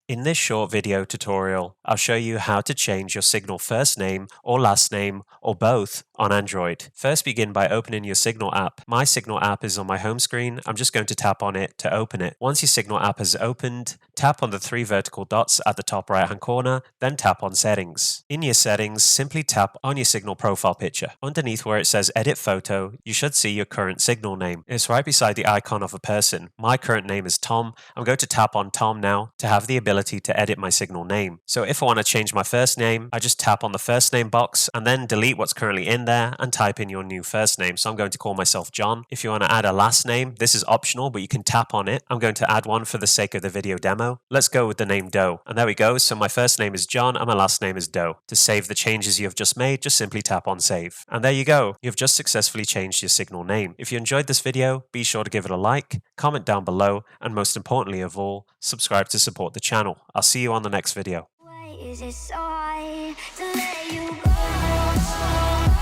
In this short video tutorial, I'll show you how to change your Signal first name or last name or both on Android. First, begin by opening your Signal app. My Signal app is on my home screen. I'm just going to tap on it to open it. Once your Signal app is opened, tap on the three vertical dots at the top right hand corner, then tap on Settings. In your settings, simply tap on your Signal profile picture. Underneath where it says Edit Photo, you should see your current Signal name. It's right beside the icon of a person. My current name is Tom. I'm going to tap on Tom now to have the ability to edit my Signal name. So if I want to change my first name, I just tap on the first name box and then delete what's currently in there and type in your new first name. So I'm going to call myself John. If you want to add a last name, this is optional, but you can tap on it. I'm going to add one for the sake of the video demo. Let's go with the name Doe. And there we go. So my first name is John and my last name is Doe. To save the changes you have just made, just simply tap on save. And there you go. You've just successfully changed your Signal name. If you enjoyed this video, be sure to give it a like, comment down below, and most importantly of all, subscribe to support the channel. I'll see you on the next video. Why is it so hard to let you go?